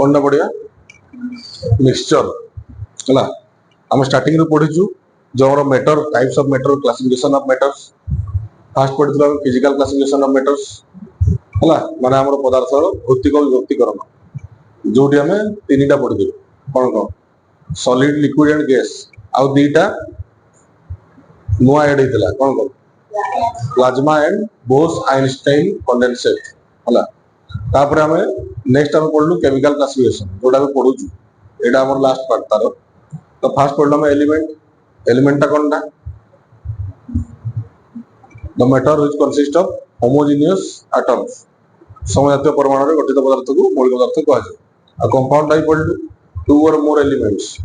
कौन पढ़िया मिक्सचर है आम स्टार्टिंग रू पढ़ीचु जो हमारा matter types of matter classification of matters fast पढ़ी फिजिकल क्लासिफिकेशन ऑफ मैटर्स है माने हमर पदार्थ भौतिक विभक्तिकरण जोटी आम तीन टा पढ़ी कौन कौन सॉलिड लिक्विड एंड गैस आउ दीटा नुआ ऐड होता कौन कौन plasma and boss Einstein condensate है तापर आम नेक्स्ट आम पढ़लु केमिकल क्लासिफिकेशन जोटा पढ़ुचु एटा हमर लास्ट पार्ट तार तो फास्ट पढ़लु आम एलिमेंट एलिमेंट कौन टा the matter which consist of homogeneous atoms समजातीय परमाणु रे गठित पदार्थ को मौलिक पदार्थ कहा जाय आ कंपाउंड टाइप पढ़लु टू और more elements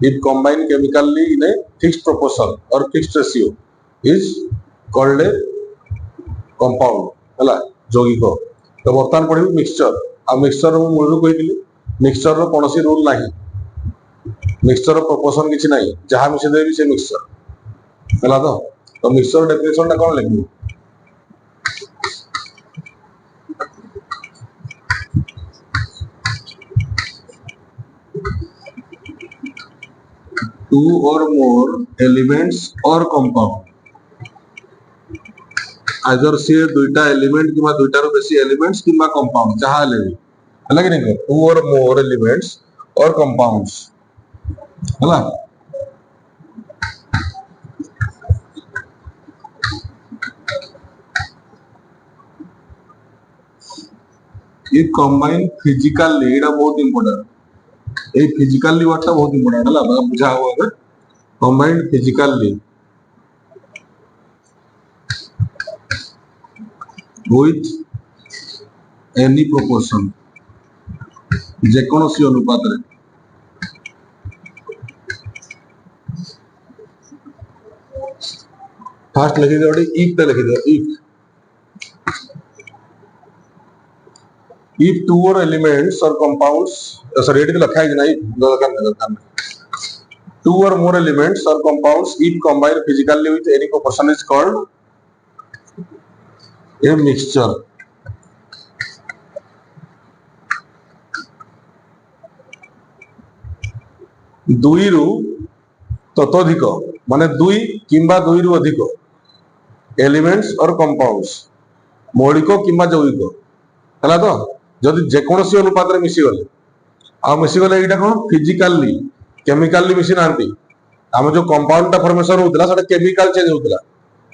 if combined chemically in a fixed proportion or fixed ratio is called a compound है यौगिक तो बर्तमान पढ़ी मिक्सचर आ मिक्सचर मूल कही मिक्सचर कौन सी रूल ना मिक्सचर प्रपोर्शन किसी ना जहाँ मिसेदे भी से मिक्सचर है तो मिक्सचर डेफिनेशन टा कौन लिखू two or more elements or compound either से दुईटा एलिमेंट किबा दुईटा रो बेसी एलिमेंट्स किबा कंपाउंड जहां ले हला कि नहीं two or more elements or compounds हला ये कंबाइन फिजिकली एटा बहुत इंपोर्टेंट ये फिजिकली वर्ड टा बहुत इंपोर्टेंट है बुझा हुआ combined physically with any proportion जेकोसी अनुपात रे फास्ट लिखि दे इफ ता लिखि दे if two or elements or compounds sorry it लिखा है नहीं दरकार two or more elements or compounds if combined physically with any proportion is called a mixture दुई रु ततोधिक माने दुई किंबा दुई रु अधिक एलिमेंट्स और कंपाउंड्स मौलिक किंबा यौगिक है तो जदि जेकोसी अनुपात रे मिसी गले आ मिसी गले एटा कोन फिजिकली केमिकली मिसी नांती हम जो कंपाउंड टा फॉर्मेशन होतला सेटा केमिकल चेंज होतला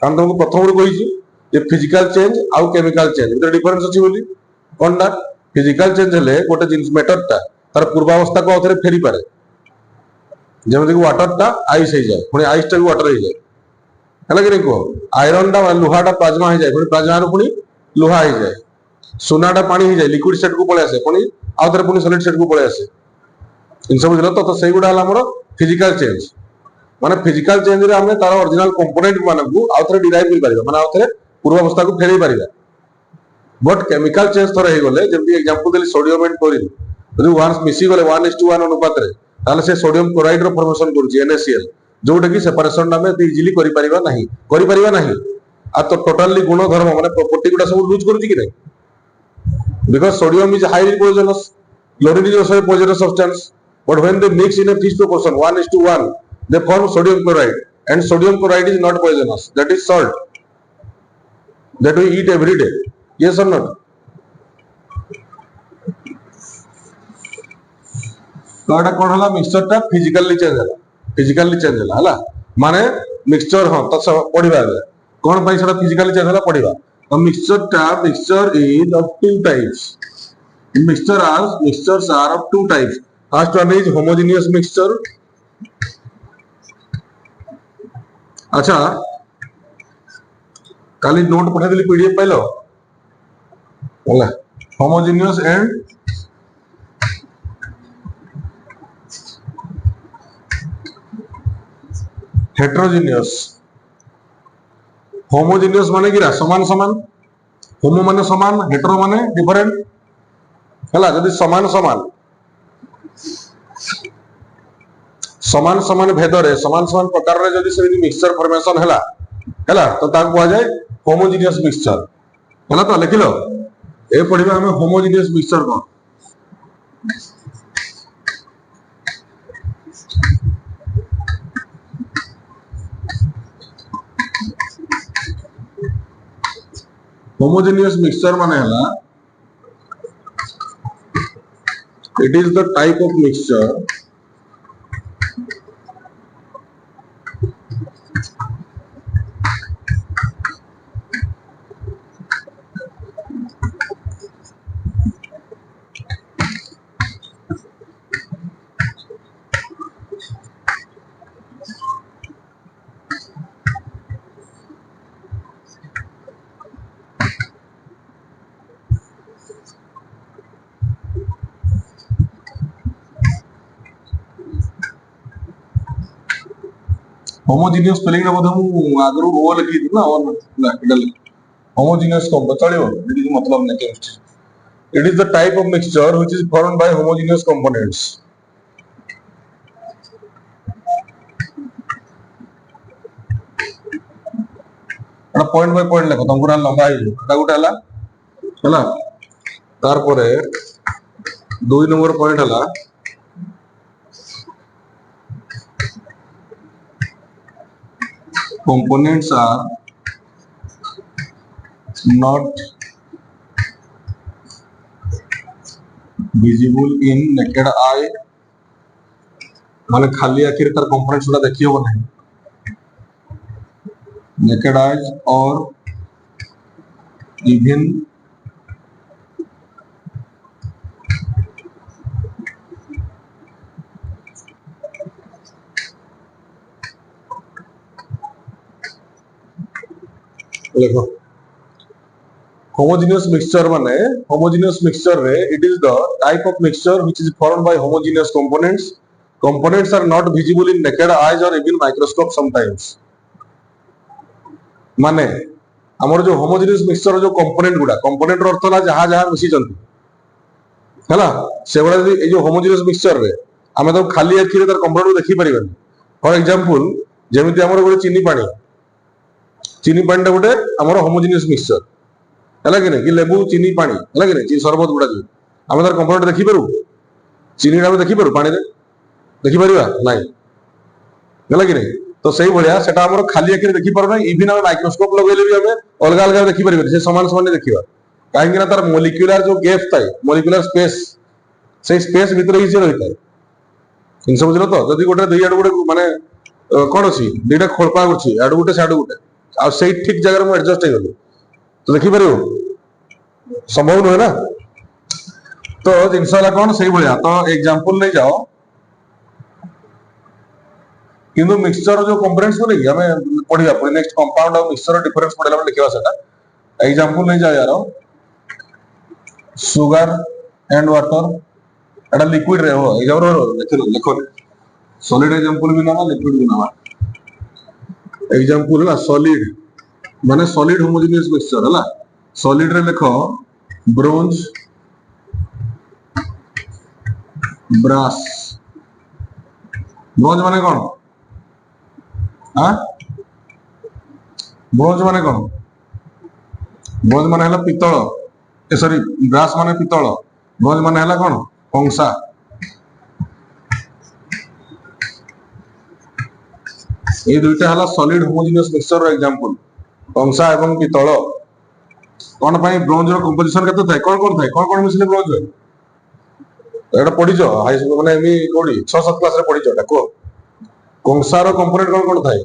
हम तुमको प्रथम रू कहिची जे फिजिकल चेंज आ केमिकल चेंज बितर डिफरेंस अछि बोली कोनटा फिजिकल चेंज हेले गोटे जिंस मैटर टा तार पूर्वावस्था को आथरे फेरी पारे जेमति कि वाटर टा आइस हे जाय पुनी आइस टा भी वाटर हे जाय हला कि को आयरन टा लोहा टा प्लाज्मा हे जाय पुनी प्लाज्मा रो पुनी लोहा हे जाय सोनाटा पानी ही जाए लिक्विड सेट को पळे आसे पुनी आउथरे पुनी सॉलिड सेट को पळे आसे इन सब बुझलो तो सही गुडा हमर फिजिकल चेंज माने फिजिकल चेंज रे हमने तार ओरिजिनल कंपोनेंट माने को आउथरे डिराइव कर परिबा माने आउथरे पूर्व अवस्था को फेरै परिबा बट केमिकल चेंज थरे हे गले जेमि एग्जांपल देली सोडियम एंड क्लोरीन यदि वंस मिसी गले 1:1 अनुपात रे ताले से सोडियम क्लोराइड रो फॉर्मेशन करूची NaCl जोटा कि सेपरेशन नामे इजीली करि परिबा नाही आ तो टोटली गुण धर्म माने प्रॉपर्टी गुडा सब लूज करूची कि नहीं because sodium is highly poisonous chlorine is also a poisonous substance but when they mix in a fixed proportion 1:1 they form sodium chloride and sodium chloride is not poisonous that is salt that we eat every day yes or not काडा कोन हला mixture टा physically change हला माने mixture हां त पढिबा कोन पई सेटा physically change हला पढिबा A mixture is of two types. Mixtures are of two types. First one is homogeneous mixture. अच्छा काली नोट पठा देली पीडीएफ पाइलो होला homogeneous and heterogeneous. होमोजेनियस माने कि समान समान होमो माने समान हेटेरो माने डिफरेंट हला जदी समान समान समान समान भेद रे समान समान प्रकार रे जदी से मिक्सचर फॉर्मेशन हला तो ताक को जाय होमोजेनियस मिक्सचर हला तो लिखिलो ए पढिबा हम होमोजेनियस मिक्सचर को homogeneous mixture माने हला it is the type of mixture homogeneous spelling ना बोधे मु आगरू ओ लिखी थी ना और ना इडल homogeneous compound चलियो इडी मतलब नहीं chemistry it is the type of mixture which is formed by homogeneous components Etah point by point लेखो तुमको ना लंबा है एटा गोटे हला तार परे 2 नंबर पॉइंट हला components are not visible in naked eye माने खाली आखिर तार components गुड़ा देखिए वो नहीं naked eyes और even देखो homogeneous mixture माने homogeneous mixture रे it is the type of mixture which is formed by homogeneous components are not visible in naked eyes or even microscope sometimes माने हमर जो homogeneous mixture जो component रो अर्थ होला जहां जहां मिसी जंतु हैला सेबडा ए जो homogeneous mixture रे हमें तो खाली आखि रे तार component को देखि परिबन फॉर एग्जांपल जेमिति हमर गोटे चीनी पानी गोटे आमर होमोजेनियस मिक्सचर है कि नहीं कि लेबू चीनी पानी है कि नहीं सरबत गुड़ा जो आम तार कंपोनेंट देखी पारू चीनी टा देखी पारू पानी देखी पार ना है कि नहीं तो सही भाया से खाली आखिर देखी पार ना इवन आम माइक्रोस्कोप लगे भी आम अलग अलग देखी पारे से सामान सामान देखा कहीं तार मोलिक्युलर जो गैप थाए मोलिक्युलर स्पेस से स्पेस भितर ही रही है जिन बुझल तो जब गोटे दुई आड़ गोटे माने कौन अच्छी दुईटा खोलपा अच्छी आड़ गोटे साइड गोटे आ से ठीक जगह में एडजस्ट हो गली तो देखी पार संभव नुहे ना तो जिनस कौन से भाया तो एग्जांपल नहीं जाओ किंतु मिक्सचर जो कंपोनेंट्स को नहीं हमें पढ़िया पुणी नेक्स्ट कंपाउंड और मिक्सचर डिफरेंस पढ़ला लिखा सेटा एग्जांपल नहीं जाओ यार sugar and water Etah liquid रे हो एग्जांपल लिखो सॉलिड एग्जांपल भी ना लिक्विड भी ना एग्जांपल है सॉलिड माने सॉलिड होमोजेनियस मिक्सचर है सॉलिड रे लिखो ब्रोंज ब्रास ब्रोंज माने कौन हाँ ब्रोंज माने कौन ब्रोंज माने हला पितल ए सॉरी ब्रास माने पितल ब्रोंज माने हला कौन कंसा ये दुईटा हला सॉलिड होमोजेनियस मिक्सचर रो एग्जांपल कंसा एवं पितल कोन पई ब्रोंज रो कंपोजिशन केते थाए कोन मिसले ब्रोंज रे एटा पढिजो हाई स्कूल माने एमी कोडी 6-7 क्लास रे पढिजो एटा को कंसा रो कंपोनेंट कोन थाए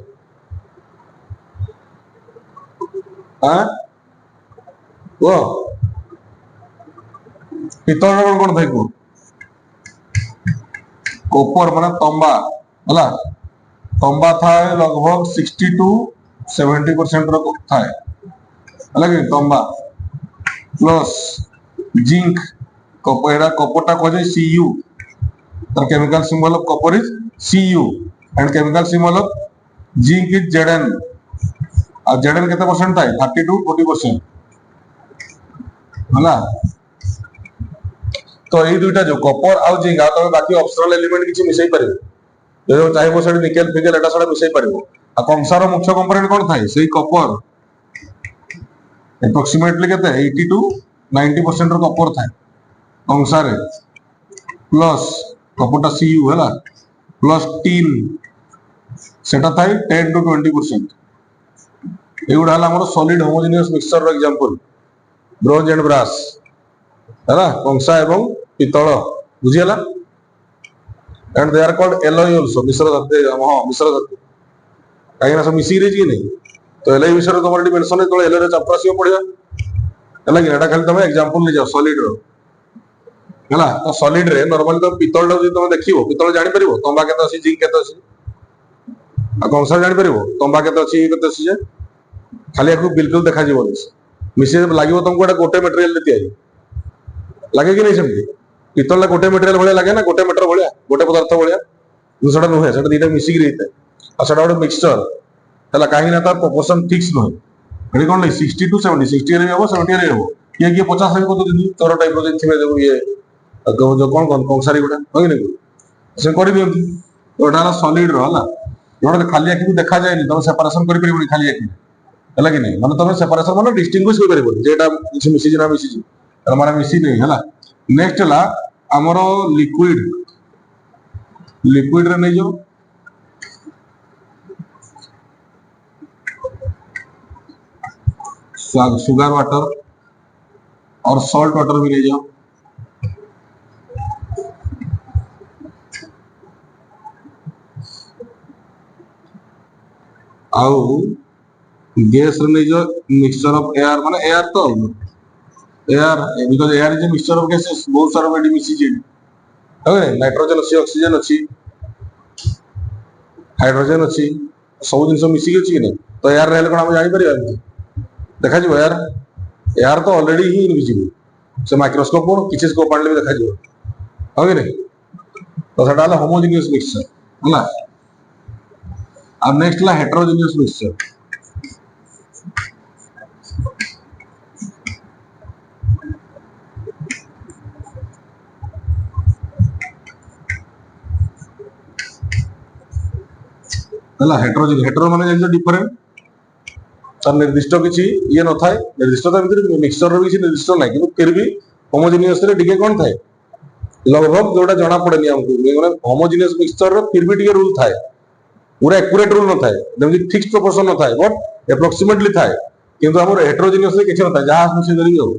हां वो पितल रो कोन थाए को कॉपर माने तांबा हला तांबा थाए लगभग 60 to 70% रो थाए अलग तांबा प्लस जिंक कॉपर कॉपरटा को जे Cu तर chemical symbol of copper is Cu and chemical symbol of zinc is Zn और Zn केते परसेंट थाए 30 to 40% हला तो ए दुईटा जो कॉपर और जिंक आ तो बाकी ऑप्शनल एलिमेंट किछि मिसई परिबे जो चाहिए से निकेल फिकेल एटा सारा मिसई पारिबो आ कंसार मुख्य कंपोनेंट कोन थाए सेही कॉपर एप्रोक्सीमेटली केते 80 to 90% रो कॉपर थाए कंसार प्लस कपटा Cu है प्लस टीन सेटा थाई 10 to 20%। एगुड़ा है solid homogeneous mixture example bronze and brass है कंसा एवं पितल बुझीगला and they are called alloy also मिश्र धातु। हां मिश्र धातु कहीं सब मिसिक रही नहीं तो एलॉय विषय तुम ये मेंशन है एलॉय चैप्टर आसी पढ़िया है कि खाली तुम एग्जांपल ले जाओ सॉलिड रो है तो सॉलिड रे नॉर्मली तो पितल तुम देखो पितल जानी परिबो तंबा केते अछि जिंक केते अछि आ कंसा जानी परिबो तंबा केते अछि केते अछि जे खाली याकू बिल्कुल देखा जीवनी मिसे लागो तुमको गोटे मटेरियल तैयारी लगे कि नहीं सेमती पितल गोटे मटेरियल भाया लगे ना गोटे मीटर भाया गोटे पदार्थ भाया दूसरा नुहे से दुटा मिसिक रही है और सेटा गोटे मिक्सचर है कहीं तार प्रोपोर्शन फिक्स नुहे ये कौन 60 to 70 60 रे हम 70 रे हम किए किए 50 रे को तोर टाइप रो थे जो ये जो कौन कौन कंसारी गुड़ा हो कि नहीं से कर दियंती ओटा सॉलिड रो हला जोटा खाली आखि देखा जाए तुम सेपरेशन कर परिबो खाली आखि है कि नहीं माने तुम सेपरेशन माने डिस्टिंग्विश कर परिबो जेटा किछ मिसी ना मिसी माने मिसी नहीं है नेक्स्ट है आमर लिक्विड लिक्विड रे नहीं जो सुगर वाटर और सॉल्ट वाटर भी ले जाओ आउ गैस नहीं जो मिक्सचर ऑफ एयर माने एयर तो air because air is a mixture of gases बहुत सारा बडी मिसी जे है नाइट्रोजन अछि ऑक्सीजन अछि हाइड्रोजन अछि सब जिंस मिसी अछि कि नहीं तो एयर रहले कोन हम जानि परिबा देखा जो यार यार तो ऑलरेडी ही इनविजिबल से माइक्रोस्कोप को किसी स्कोप आनले भी देखा जो हो कि नहीं तो सेटा है होमोजेनियस मिक्सचर है अब नेक्स्ट ला हेटेरोजेनियस मिक्सचर है हेटेरोजेनियस हेटेरो माने जे डिफरेंट तार निर्दिष्ट किसी ये न थाए निर्दिष्ट मिक्सचर किसी निर्दिष्ट ना कि फिर भी होमोजेनियस रे टिके कौन थाए लगभग जोटा जना पड़ेनि हमको होमोजेनियस मिक्सचर फिर भी टिके रूल थाए पूरा एक्यूरेट रूल न थाए जेमि फिक्स्ड प्रोपोर्शन न थाए बट एप्रोक्सीमेटली थाए किंतु हमर हेटेरोजेनियस रे किछ न थाए जहां मिसे करी जाओ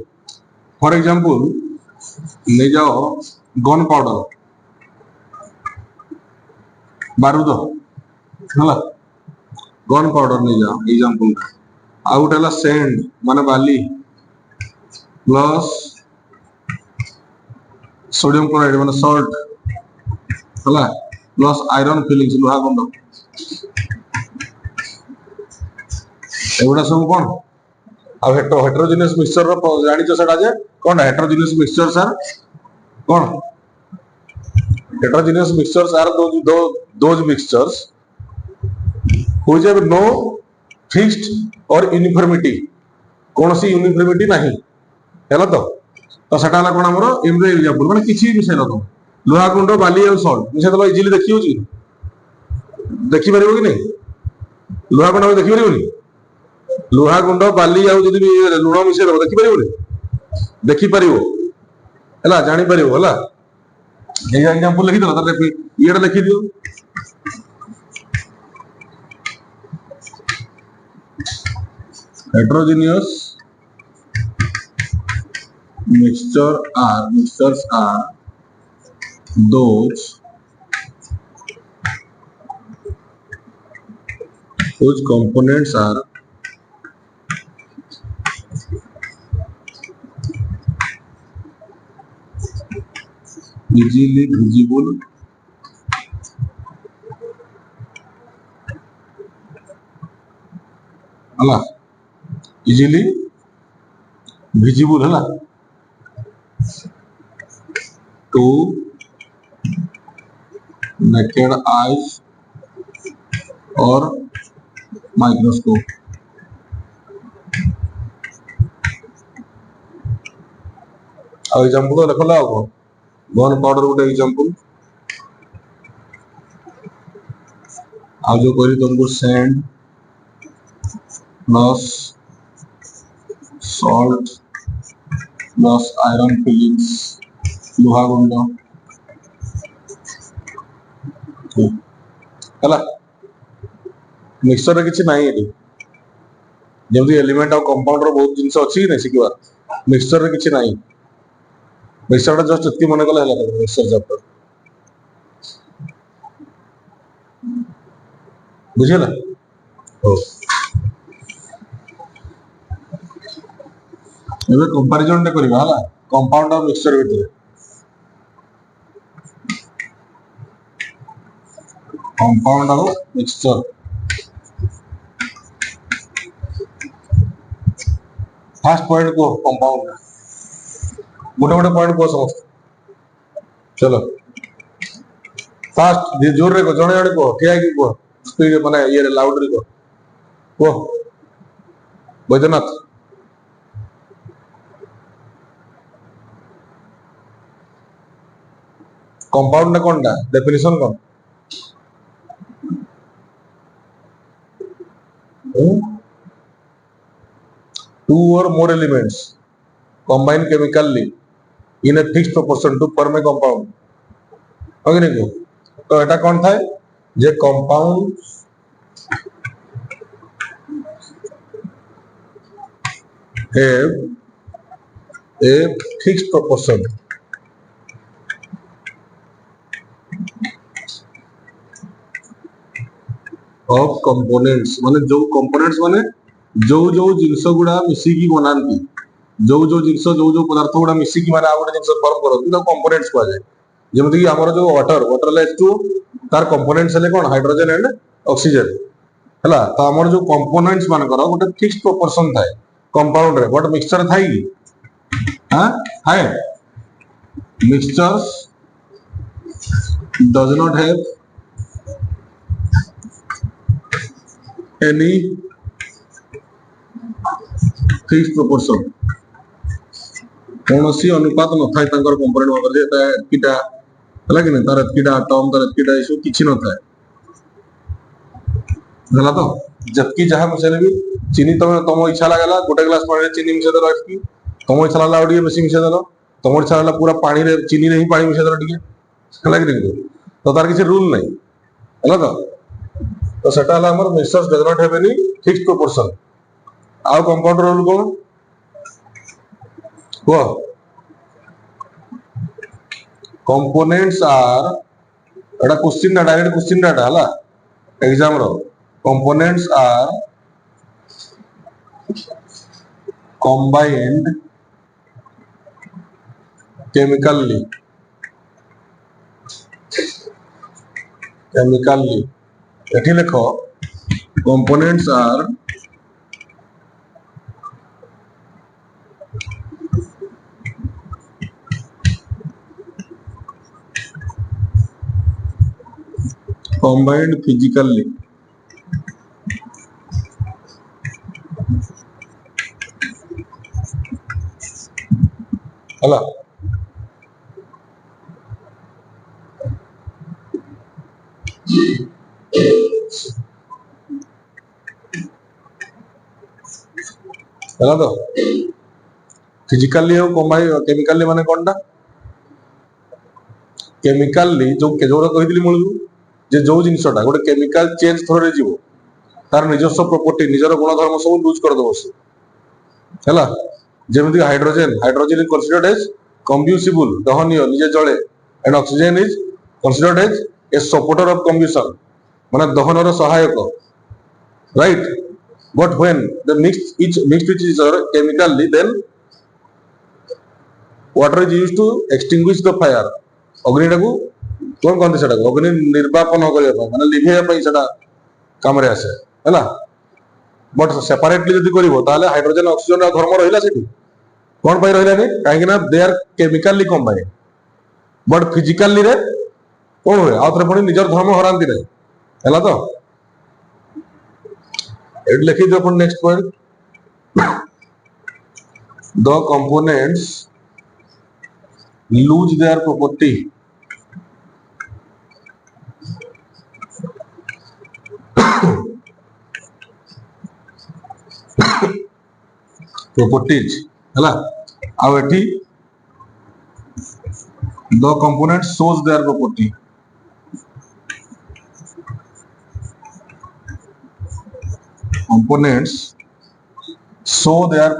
फॉर एग्जांपल ले जाओ गन पाउडर बारूद हला गन पाउडर ले जाओ एग्जांपल आउट है सैंड माने बाली प्लस सोडियम क्लोराइड माने सॉल्ट हला प्लस आयरन फिलिंग्स लोहा गुंड एगुड़ा सब कौन आ हेटेरोजेनियस मिक्सचर रो जानि छ सेटा जे कौन हेटेरोजेनियस मिक्सचर सर कौन heterogeneous mixtures are those mixtures which have no fixed और यूनिफॉर्मिटी कौन सी यूनिफॉर्मिटी नहीं है तो सेटा कौन आमर एम एग्जांपल माने किछि विषय न लोहा गुंड बाली और सॉल्ट मिसे तो इजीली देखि होची देखि परिबो कि नहीं लोहा गुंड देखि परिबोनी लोहा गुंड बाली आ जदी लुण मिसे दबो देखि परिबो देखि परिबो हला जानि परिबो हला ए एग्जांपल लिखि दला तारे येडा लिखि दियो heterogeneous mixtures are those whose components are easily visible हला easily visible है to naked eyes और microscope ଆଉ एग्जांपल तो देखला हो गन पाउडर गोटे एग्जांपल आ जो करी तुमको sand plus salt plus iron filings लोहा गुंड ହେଲା ମିକ୍ସଚର କିଛି ନାହିଁ ଏଠି ଯେମିତି ଏଲିମେଣ୍ଟ ଆଉ କମ୍ପାଉଣ୍ଡର ବହୁତ ଜିନିଷ ଅଛି କି ନାହିଁ ଶିଖିବା ମିକ୍ସଚରରେ କିଛି ନାହିଁ ମିକ୍ସଚରଟା ଜଷ୍ଟ ଏତିକି ମନେ କଲେ ହେଲା ମିକ୍ସଚର ଚାପ୍ଟର ବୁଝିହେଲା ହଉ ଏବେ କମ୍ପାରିଜନ ଟେ କରିବା ହେଲା କମ୍ପାଉଣ୍ଡ ଆଉ ମିକ୍ସଚର ଭିତରେ कंपाउंड और मिक्सचर फर्स्ट पॉइंट को कंपाउंड गोटे गोटे पॉइंट को समस्त चलो फास्ट जोर रे को जणे जणे को ठिया की को स्पीड माने ये लाउड रे को बैद्यनाथ कंपाउंड ने कोनटा डेफिनेशन कोन two or more elements combine chemically in a fixed proportion to form a compound okay नहीं तो एटा कौन था जे compound have a fixed proportion of components माने जो components माने जो जो जिंस गुडा मिसिकी बनांती जो जो जिंस जो पदार्थ गुडा मिसिकी माने आ गोटे जिंस फॉर्म करत तो कंपोनेंट्स को जाय जेमति कि हमर जो वाटर H2 तार कंपोनेंट्स हले कोन हाइड्रोजन एंड ऑक्सीजन हला तो हमर जो कंपोनेंट्स मान कर गोटे फिक्स्ड प्रोपोर्शन थाए कंपाउंड रे बट मिक्सचर थाई हां हाय mixtures does not have any fixed proportion कौन सी अनुपात न थाए तांकर कंपोनेंट भाग जे ता किटा हला कि न तार किटा एटम तार किटा इशू किछि न थाए हला तो जबकि जहां मसले भी चीनी तम इच्छा लागला गोटे ग्लास पानी रे चीनी मिसे दलो की तम इच्छा लागला ओडी बेसी मिसे दलो तम इच्छा लागला पूरा पानी रे चीनी रे ही पानी मिसे दलो ठीक हला कि न तो तार किछि रूल नहीं हला तो सेटा हला हमर mixtures does not have any fixed proportion आउ कंपाउंड रूल कोन को कंपोनेंट्स आर एटा क्वेश्चन ना डायरेक्ट क्वेश्चन डाटा हला एग्जाम रो कंपोनेंट्स आर combined chemically एठी लिखो components are combined physically हला हला तो फिजिकली और कंबाइन केमिकली माने कोनटा केमिकली जो केजोरा कहितली मुळू जे जो जिंसटा गोटे केमिकल चेंज थोरे जीवो तार निजस्व प्रॉपर्टी निजर गुण धर्म सब लूज कर दबो से हला जेमति hydrogen is considered as combustible दहनीय निजे जळे and oxygen is considered as a supporter of combustion माने दहनर सहायक right but when the mixed with each other chemically then water is used to extinguish the fire अग्नि टाकू कोन कोन सेटा अग्नि निर्वापन करिया माने लिभेया पई सेटा काम रे आसे हला बट सेपरेटली जदी करिवो ताले हाइड्रोजन ऑक्सीजन धर्म रहिला सेठी कोन पई रहिला नै काहे ना they are chemically combined but physically रे कोन होय आउथरे पणी निजर धर्म हरांती नै हला तो एट लिखी दो अपन next point the components lose their properties हला अब एठी the component shows their property components show their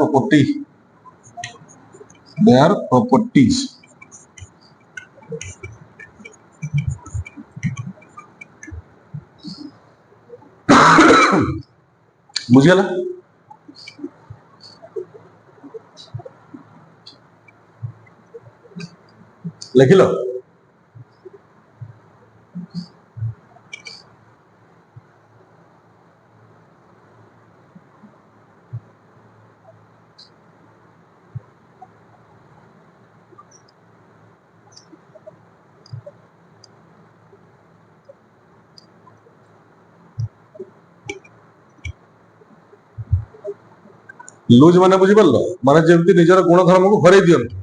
properties बुझिगला लिखिल लूज माने बुझिपार माने जमती निजर गुणधर्म को हरई दियंती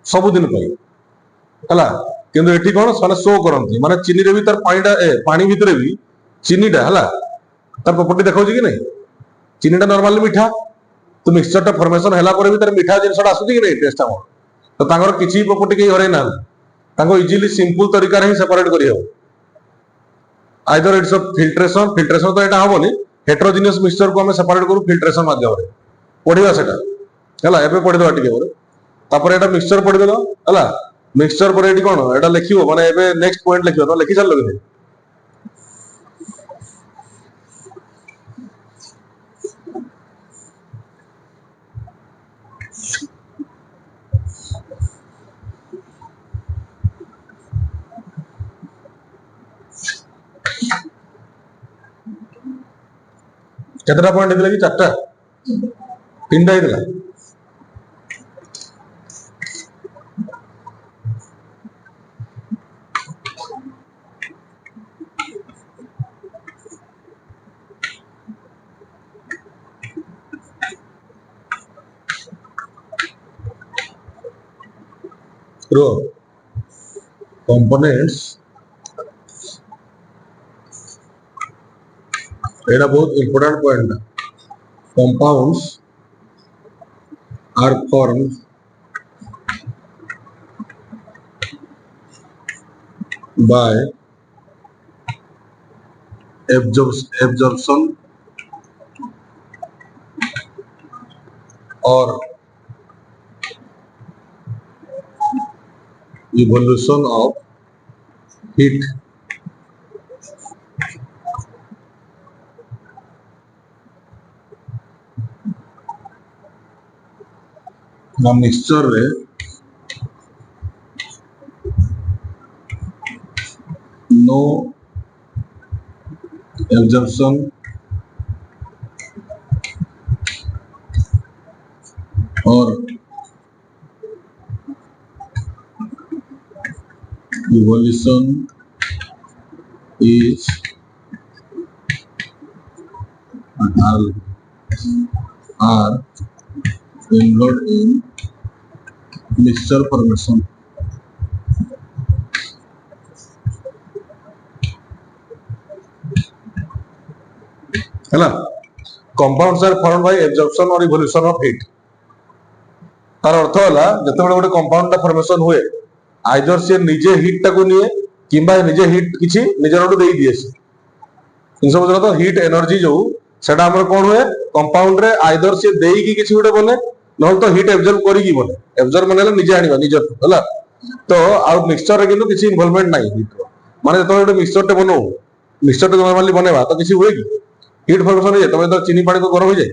सबुदिन है किंतु एठी कौन से शो करती माने चीनी रे भी तार पानी भितर भी चीनीटा है तार प्रॉपर्टी देखा कि नहीं चीनीटा नॉर्मली मीठा तो मिक्सचर टा फॉर्मेशन हैला पर भी तार मीठा जिनसटा आसुची कि नहीं टेस्ट हम तो तांगर किछि प्रॉपर्टी के हरई ना तांको इजीली सिंपल तरीका रे ही सेपरेट करि हो आइदर इट्स अ फिल्ट्रेशन तो एटा होबनी हेटेरोजेनियस मिक्सचर को हम सेपरेट करू फिल्ट्रेशन माध्यम रे पढ़िबा सेटा हला एबे पढ़ि दवा टिके बोले तापर एटा मिक्सचर पढ़ि देलो हला मिक्सचर पर एटी कोन एटा लिखिबो माने एबे नेक्स्ट पॉइंट लिखिबो तो लिखि चललो कि केतरा पॉइंट दिला कि चारटा तीनटा दिला रो कंपोनेंट्स एटा बहुत important point compounds are formed by absorption or evolution of heat mixture रे no absorption or evolution is are involved in mixture formation है compounds are formed by absorption और इवोल्यूशन ऑफ हीट तार अर्थ है जितेबाला गोटे compound formation हुए either से निजे हीट टाको निए किंबा निजे हीट किछि निजर दे दिए से इन सब तो हीट एनर्जी जो सेटा हमर कोन हुए कंपाउंड रे आइदर से देई की किछि गोटे बने न तो हीट एब्जॉर्ब करी की बने एब्जॉर्ब माने निजे आनिबा निजर हला तो आ मिक्सचर रे किंतु किछि इन्वॉल्वमेंट नाही हीट रो माने तो गोटे मिक्सचर टे बनो मिक्सचर टे नॉर्मली बनेबा तो किछि हुए की हीट फॉर्मेशन हो तब तो चीनी पानी को गरम हो जाए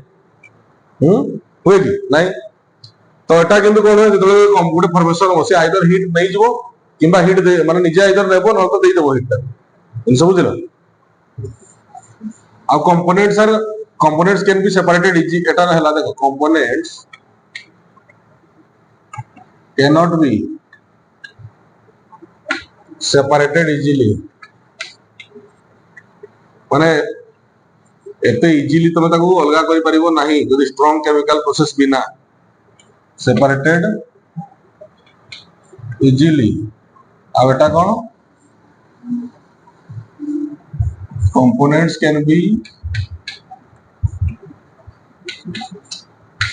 हुए कि नहीं तो एटा किंतु कोन है जतले गोटे फॉर्मेशन हो से आइदर हीट नहीं जीवो किंबा हीट दे माने निजे आइदर नेबो न तो देई देबो हीट इन सब बुझलो आ components can be separated easy एटा हला देखो components can not be separated easily माने एते इजीली तमे ताको अलगा करि परिबो नाही जदि स्ट्रांग केमिकल प्रोसेस बिना separated easily uh Etah cone components can be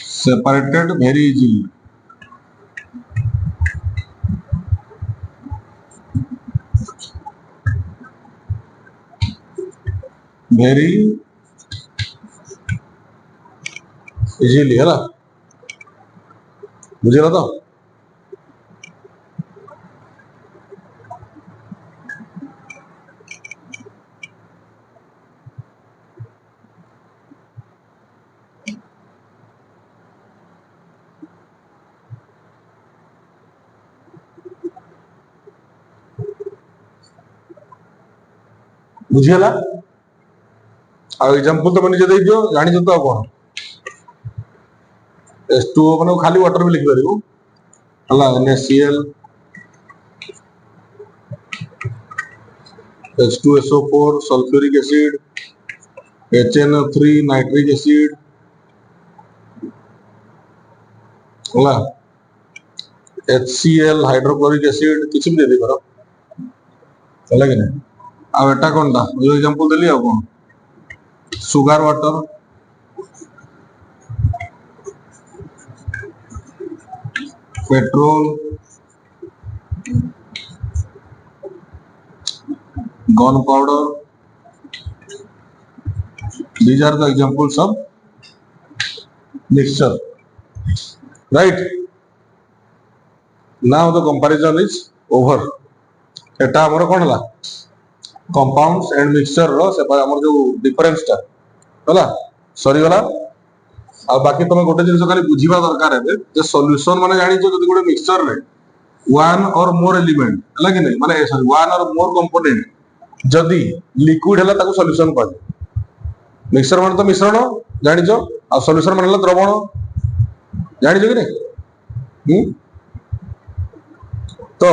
separated very easily very easily है ना, बुझेगा तो। बुझीगला आ एग्जांपल तो मैंने दे दियो जानि जो तो कौन H2O माने खाली वाटर भी लिख परिबो हला NaCl H2SO4 sulphuric acid HNO3 nitric acid हला HCl हाइड्रोक्लोरिक एसिड किछि भी दे दे करो हला कि नहीं आ एटा कोनटा यो एग्जांपल देली आ कोन sugar water petrol gunpowder these are the examples of mixture, right? Now the comparison is over. एटा हमर कोन हला compounds and mixture रो से हमर जो डिफरेंस ता हला सरी गला आ बाकी तुम गोटे जिनिस खाली बुझीबा दरकार है जे सॉल्यूशन माने जानि जो जदी गोटे मिक्सचर रे वन और मोर एलिमेंट हला कि नहीं माने सॉरी वन और मोर कंपोनेंट जदी लिक्विड हला ताको सॉल्यूशन कहै मिक्सचर माने तो मिश्रण जानि जो आ सॉल्यूशन माने हला द्रवण जानि जो कि नहीं तो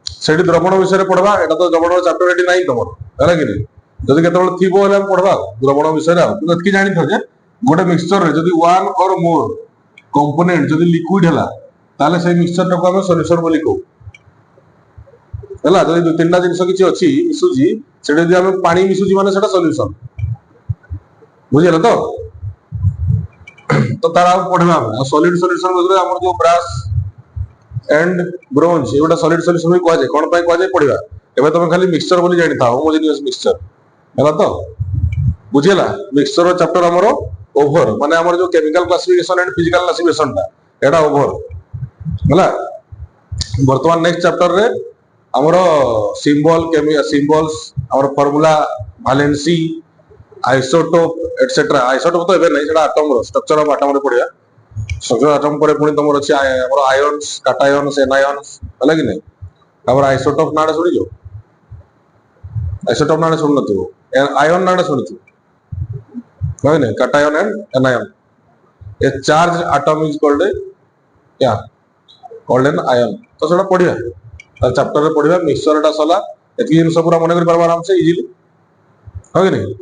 सेठी द्रवण विषय रे पढवा एटा तो द्रवण चैप्टर एटी नाही तमर हला कि नहीं जदी केतबेल थिबो हला पढवा द्रवण विषय रे तो एतकी जानि थो जे गोटे मिक्सचर रे जदी वन और मोर कंपोनेंट जदी लिक्विड हला ताले से मिक्सचर टाको हम सॉल्यूशन बोली को हला जदी दो तीनटा जिंस किछि अछि मिसुजी सेठी जदी हम पानी मिसुजी माने सेटा सॉल्यूशन बुझिला तो तारा पढवा सॉलिड सॉल्यूशन मतलब हमर जो brass and bronze Etah solid solution भी कहै छै कोन पय कहै छै पढवा एबे तुम खाली मिक्सचर बोली जानि था होमोजेनियस मिक्सचर हला तो बुझिला मिक्सचर चैप्टर हमरो ओवर माने हमर जो chemical classification and physical classification ता एटा ओवर हला वर्तमान नेक्स्ट चैप्टर रे हमरो सिंबल्स हमर formula valency isotope etcetera isotope तो एबे नहीं सेटा एटम रो स्ट्रक्चर ऑफ एटम रे पढिया स्ट्रक्चर एटम परे पुनी तमर अछि हमर आयन्स कैटायन्स एनायन्स हला कि नहीं हमर आइसोटोप नाडा सुनी जो आइसोटोप नाडा सुन नथु आयन नाडा सुनथु नहीं नहीं cation and anion A charge atom is called क्या कॉल्ड एन आयन तो सेटा पढिया चैप्टर रे पढिया मिक्सचर एटा सला एतकी जिंस पूरा मन करि परबा आराम से इजीली हो कि नहीं।